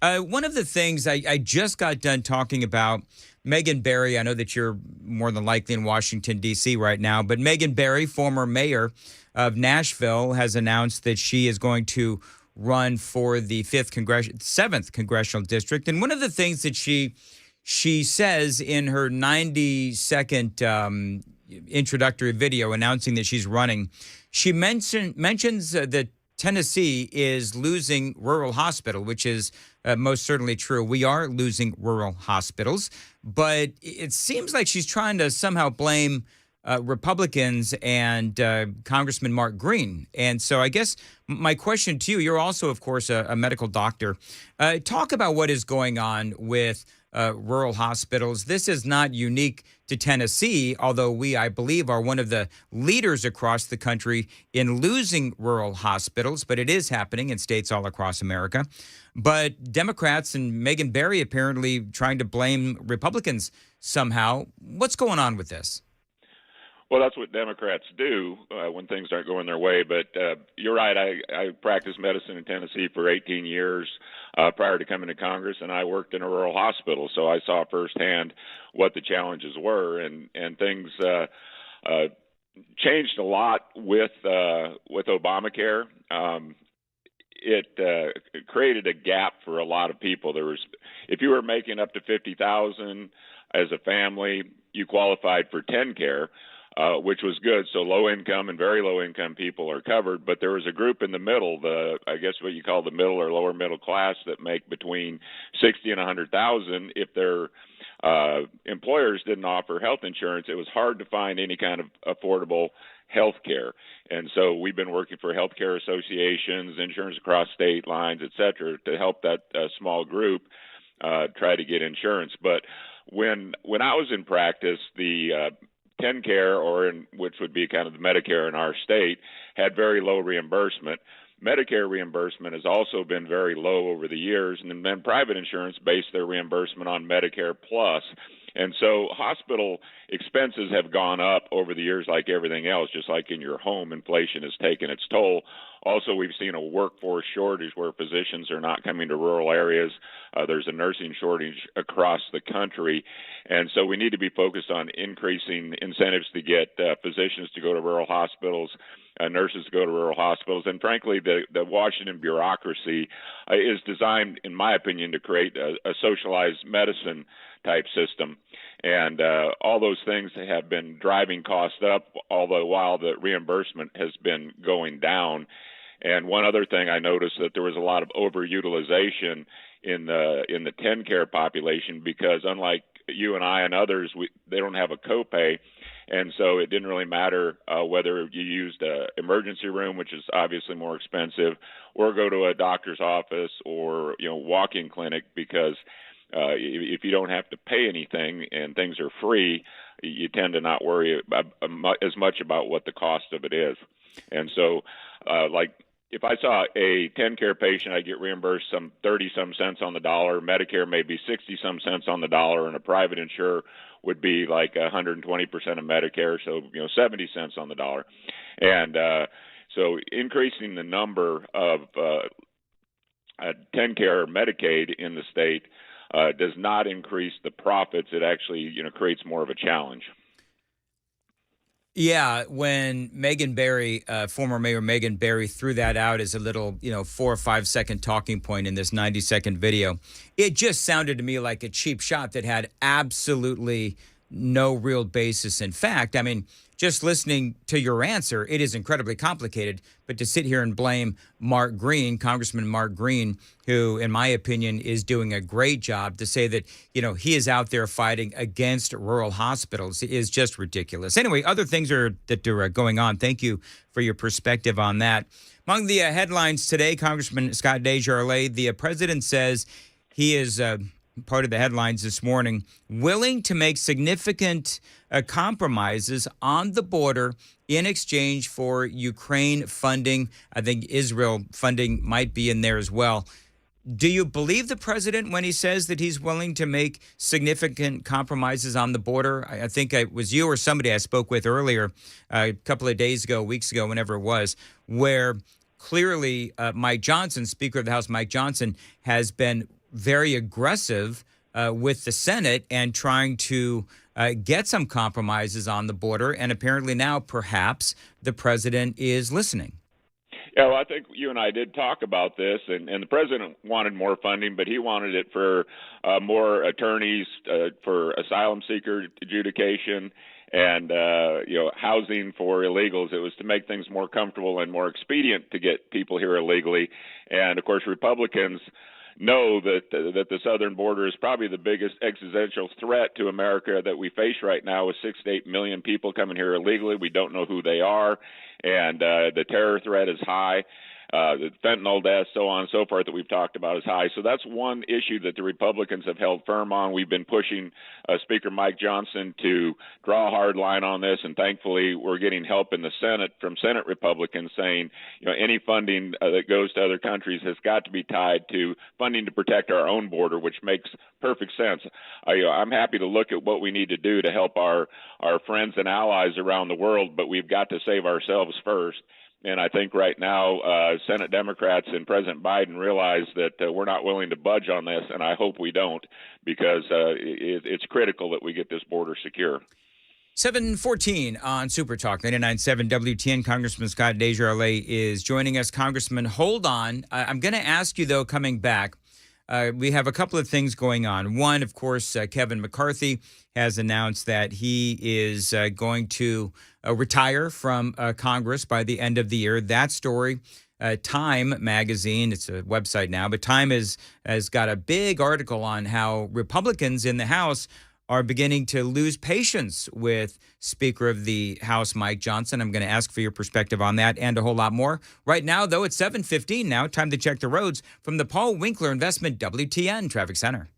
One of the things I just got done talking about, Megan Barry, I know that you're more than likely in Washington, D.C. right now, but Megan Barry, former mayor of Nashville, has announced that she is going to run for the 7th congressional district. And one of the things that she says in her 90-second introductory video announcing that she's running, she mentions that Tennessee is losing rural hospital, which is most certainly true. We are losing rural hospitals, but it seems like she's trying to somehow blame Republicans and Congressman Mark Green. And so I guess my question to you, you're also, of course, a medical doctor. Talk about what is going on with rural hospitals. This is not unique to Tennessee, although we, I believe, are one of the leaders across the country in losing rural hospitals, but it is happening in states all across America. But Democrats and Megan Barry apparently trying to blame Republicans somehow. What's going on with this? Well, that's what Democrats do when things aren't going their way. But you're right. I practiced medicine in Tennessee for 18 years prior to coming to Congress, and I worked in a rural hospital, so I saw firsthand what the challenges were, and things changed a lot with Obamacare. It created a gap for a lot of people. If you were making up to $50,000 as a family, you qualified for TennCare. Which was good. So low income and very low income people are covered. But there was a group in the middle, I guess what you call the middle or lower middle class, that make between 60 and 100,000. If their employers didn't offer health insurance, it was hard to find any kind of affordable health care. And so we've been working for healthcare associations, insurance across state lines, et cetera, to help that small group try to get insurance. But when I was in practice, the TennCare, which would be kind of the Medicare in our state, had very low reimbursement. Medicare reimbursement has also been very low over the years, and then private insurance based their reimbursement on Medicare Plus. And so hospital expenses have gone up over the years like everything else, just like in your home, inflation has taken its toll. Also, we've seen a workforce shortage where physicians are not coming to rural areas. There's a nursing shortage across the country. And so we need to be focused on increasing incentives to get physicians to go to rural hospitals, nurses to go to rural hospitals. And frankly, the Washington bureaucracy is designed, in my opinion, to create a socialized medicine type system. And all those things have been driving costs up, all the while the reimbursement has been going down. And one other thing I noticed, that there was a lot of overutilization in the TennCare population, because unlike you and I and others, they don't have a copay. And so it didn't really matter whether you used an emergency room, which is obviously more expensive, or go to a doctor's office or walk-in clinic, because if you don't have to pay anything and things are free, you tend to not worry as much about what the cost of it is. And so, like, if I saw a TennCare patient, I get reimbursed some 30-some cents on the dollar. Medicare may be 60-some cents on the dollar, and a private insurer would be like 120% of Medicare, so 70 cents on the dollar. And so increasing the number of TennCare or Medicaid in the state does not increase the profits. It actually creates more of a challenge. Yeah, when Megan Barry, former Mayor Megan Barry, threw that out as a little, 4 or 5 second talking point in this 90-second video, it just sounded to me like a cheap shot that had absolutely no real basis in fact. I mean, just listening to your answer, it is incredibly complicated. But to sit here and blame Mark Green, Congressman Mark Green, who, in my opinion, is doing a great job, to say that, he is out there fighting against rural hospitals is just ridiculous. Anyway, other things that are going on. Thank you for your perspective on that. Among the headlines today, Congressman Scott DesJarlais, the president says he is part of the headlines this morning, willing to make significant compromises on the border in exchange for Ukraine funding. I think Israel funding might be in there as well. Do you believe the president when he says that he's willing to make significant compromises on the border? I think it was you or somebody I spoke with earlier, a couple of days ago, weeks ago, whenever it was, where clearly Mike Johnson, Speaker of the House Mike Johnson, has been very aggressive with the Senate and trying to get some compromises on the border. And apparently now, perhaps, the president is listening. Yeah, well, I think you and I did talk about this, and the president wanted more funding, but he wanted it for more attorneys for asylum seeker adjudication and housing for illegals. It was to make things more comfortable and more expedient to get people here illegally. And of course, Republicans know that the southern border is probably the biggest existential threat to America that we face right now, with 6 to 8 million people coming here illegally. We don't know who they are, and the terror threat is high. The fentanyl deaths, so on and so forth, that we've talked about is high. So that's one issue that the Republicans have held firm on. We've been pushing Speaker Mike Johnson to draw a hard line on this, and thankfully we're getting help in the Senate from Senate Republicans saying, any funding that goes to other countries has got to be tied to funding to protect our own border, which makes perfect sense. I'm happy to look at what we need to do to help our friends and allies around the world, but we've got to save ourselves first. And I think right now, Senate Democrats and President Biden realize that we're not willing to budge on this, and I hope we don't, because it's critical that we get this border secure. 7:14 on Super Talk 99.7 WTN. Congressman Scott DesJarlais is joining us. Congressman, hold on. I'm going to ask you, though, coming back, we have a couple of things going on. One, of course, Kevin McCarthy has announced that he is going to retire from Congress by the end of the year. That story, Time magazine, it's a website now, but Time has got a big article on how Republicans in the House are beginning to lose patience with Speaker of the House Mike Johnson. I'm going to ask for your perspective on that and a whole lot more. Right now, though, it's 7:15 now. Time to check the roads from the Paul Winkler Investment WTN Traffic Center.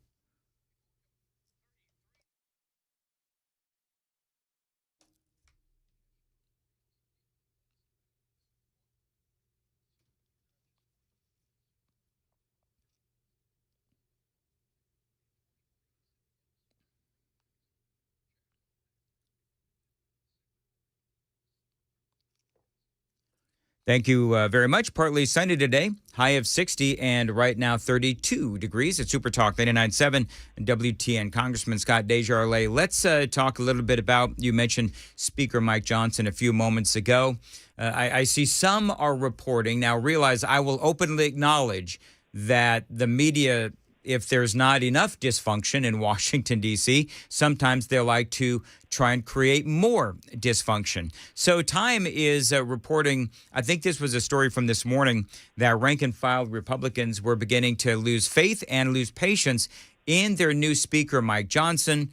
Thank you very much. Partly sunny today, high of 60, and right now 32 degrees at Super Talk 99.7 and WTN. Congressman Scott DesJarlais, let's talk a little bit about, you mentioned Speaker Mike Johnson a few moments ago. I see some are reporting, now realize I will openly acknowledge that the media, if there's not enough dysfunction in Washington, D.C., sometimes they like to try and create more dysfunction. So Time is reporting, I think this was a story from this morning, that rank and file Republicans were beginning to lose faith and lose patience in their new Speaker, Mike Johnson.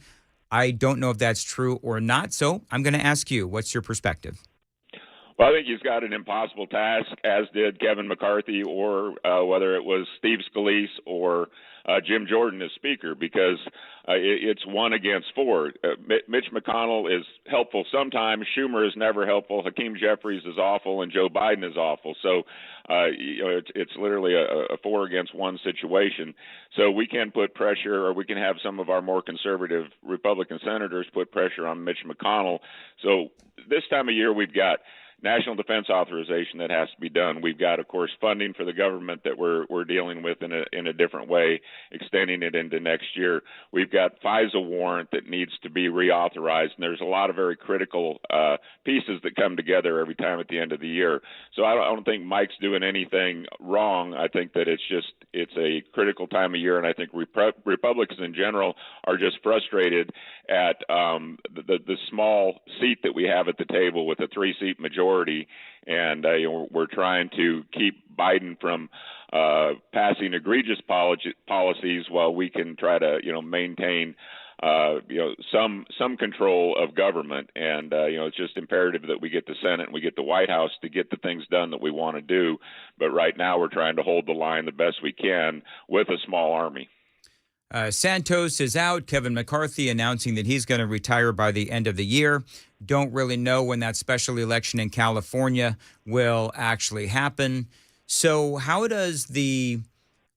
I don't know if that's true or not, so I'm going to ask you, what's your perspective? Well, I think he's got an impossible task, as did Kevin McCarthy, or whether it was Steve Scalise or Jim Jordan as Speaker, because it's 1 against 4. Mitch McConnell is helpful sometimes. Schumer is never helpful. Hakeem Jeffries is awful, and Joe Biden is awful. So, it's literally a 4 against 1 situation. So we can put pressure, or we can have some of our more conservative Republican senators put pressure on Mitch McConnell. So this time of year, we've got national defense authorization that has to be done. We've got, of course, funding for the government that we're dealing with in a different way, extending it into next year. We've got FISA warrant that needs to be reauthorized, and there's a lot of very critical pieces that come together every time at the end of the year. So I don't think Mike's doing anything wrong. I think that it's a critical time of year, and I think Republicans in general are just frustrated at the small seat that we have at the table with a 3-seat majority. And we're trying to keep Biden from passing egregious policies while we can try to maintain some control of government. And it's just imperative that we get the Senate and we get the White House to get the things done that we want to do. But right now we're trying to hold the line the best we can with a small army. Santos is out. Kevin McCarthy announcing that he's going to retire by the end of the year. Don't really know when that special election in California will actually happen. So how does the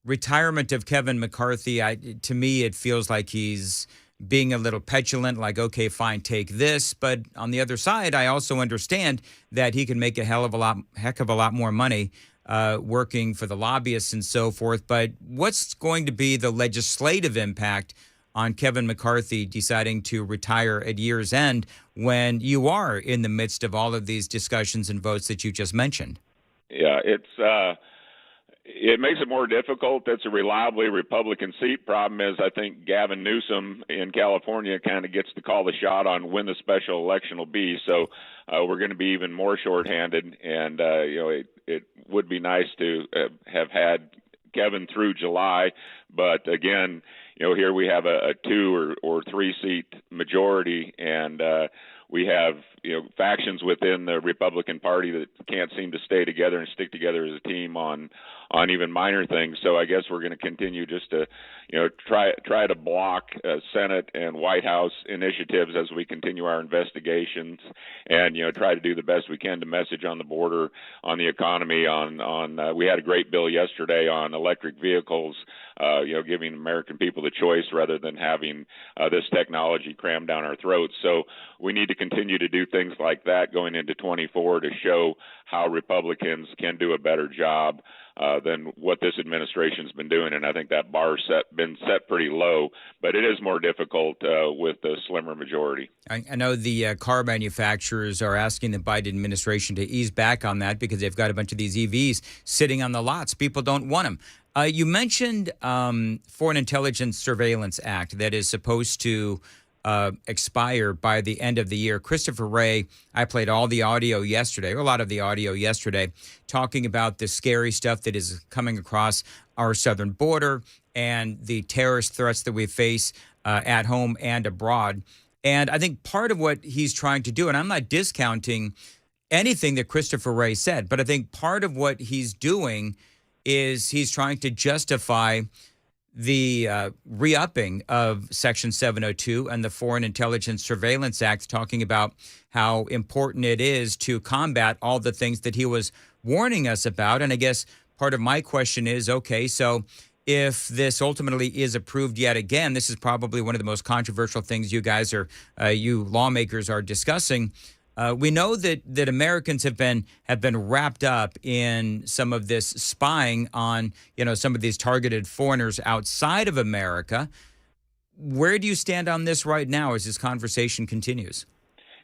retirement of Kevin McCarthy, to me, it feels like he's being a little petulant, like, okay, fine, take this. But on the other side, I also understand that he can make a heck of a lot more money working for the lobbyists and so forth. But what's going to be the legislative impact on Kevin McCarthy deciding to retire at year's end when you are in the midst of all of these discussions and votes that you just mentioned? Yeah, it makes it more difficult. It's a reliably Republican seat. Problem is, I think Gavin Newsom in California kind of gets to call the shot on when the special election will be. So we're going to be even more shorthanded. And, it would be nice to have had Kevin through July. But again, here we have a 2 or 3 seat majority, and we have factions within the Republican Party that can't seem to stay together and stick together as a team on even minor things. So I guess we're going to continue just to try to block Senate and White House initiatives as we continue our investigations, and try to do the best we can to message on the border, on the economy, on we had a great bill yesterday on electric vehicles, giving American people the choice rather than having this technology crammed down our throats. So we need to continue to do things like that going into 24 to show how Republicans can do a better job than what this administration's been doing. And I think that bar's been set pretty low, but it is more difficult with the slimmer majority. I know the car manufacturers are asking the Biden administration to ease back on that because they've got a bunch of these EVs sitting on the lots. People don't want them. You mentioned Foreign Intelligence Surveillance Act that is supposed to expire by the end of the year. Christopher Wray, I played all the audio yesterday, or a lot of the audio yesterday, talking about the scary stuff that is coming across our southern border and the terrorist threats that we face at home and abroad. And I think part of what he's trying to do, and I'm not discounting anything that Christopher Wray said, but I think part of what he's doing is he's trying to justify the re-upping of Section 702 and the Foreign Intelligence Surveillance Act, talking about how important it is to combat all the things that he was warning us about. And I guess part of my question is, okay, so if this ultimately is approved yet again, this is probably one of the most controversial things you guys are, you lawmakers are discussing. We know that Americans have been wrapped up in some of this spying on, some of these targeted foreigners outside of America. Where do you stand on this right now as this conversation continues?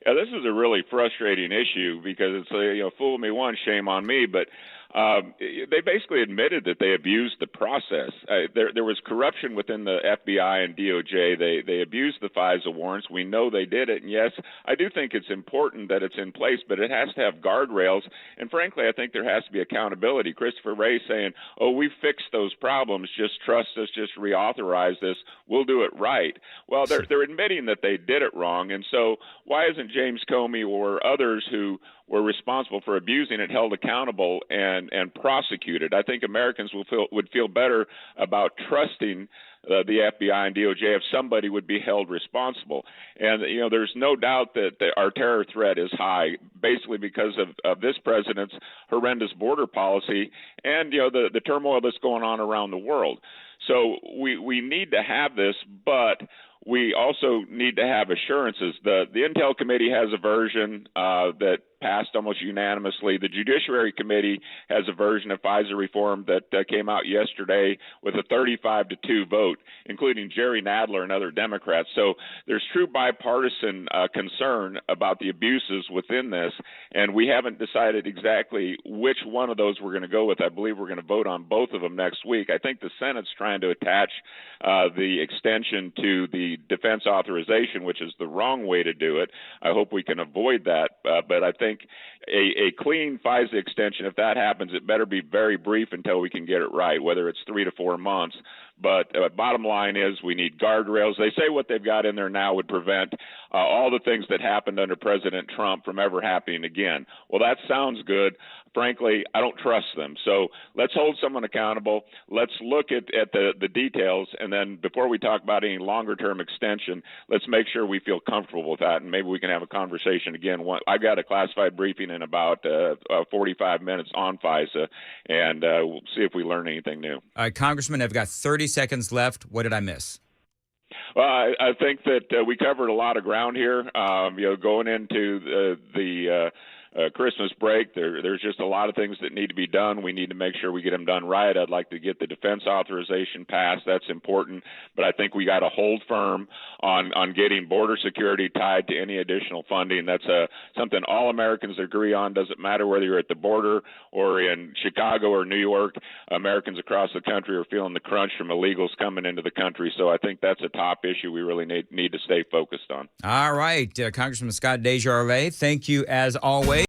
Yeah, this is a really frustrating issue because it's fool me once, shame on me. But they basically admitted that they abused the process. There was corruption within the FBI and DOJ. They abused the FISA warrants. We know they did it. And yes, I do think it's important that it's in place, but it has to have guardrails. And frankly, I think there has to be accountability. Christopher Wray saying, "Oh, we fixed those problems. Just trust us. Just reauthorize this. We'll do it right." Well, they're admitting that they did it wrong. And so why isn't James Comey or others who were responsible for abusing it held accountable and prosecuted? I think Americans would feel better about trusting the FBI and DOJ if somebody would be held responsible. And there's no doubt that our terror threat is high, basically because of this president's horrendous border policy and the turmoil that's going on around the world. So we need to have this, but we also need to have assurances. The Intel Committee has a version that passed almost unanimously. The Judiciary Committee has a version of FISA reform that came out yesterday with a 35-2 vote, including Jerry Nadler and other Democrats. So there's true bipartisan concern about the abuses within this, and we haven't decided exactly which one of those we're going to go with. I believe we're going to vote on both of them next week. I think the Senate's trying to attach the extension to the defense authorization, which is the wrong way to do it. I hope we can avoid that, but I think a clean FISA extension, if that happens, it better be very brief until we can get it right, whether it's 3 to 4 months. But bottom line is we need guardrails. They say what they've got in there now would prevent all the things that happened under President Trump from ever happening again. Well, that sounds good. Frankly, I don't trust them. So let's hold someone accountable. Let's look at the details. And then before we talk about any longer-term extension, let's make sure we feel comfortable with that. And maybe we can have a conversation again. I've got a classified briefing in about 45 minutes on FISA, and we'll see if we learn anything new. All right, Congressman, I've got 30 seconds left. What did I miss? Well, I think that we covered a lot of ground here. Going into the Christmas break. There's just a lot of things that need to be done. We need to make sure we get them done right. I'd like to get the defense authorization passed. That's important. But I think we got to hold firm on getting border security tied to any additional funding. That's something all Americans agree on. Doesn't matter whether you're at the border or in Chicago or New York. Americans across the country are feeling the crunch from illegals coming into the country. So I think that's a top issue we really need to stay focused on. All right, Congressman Scott DesJarlais, thank you as always.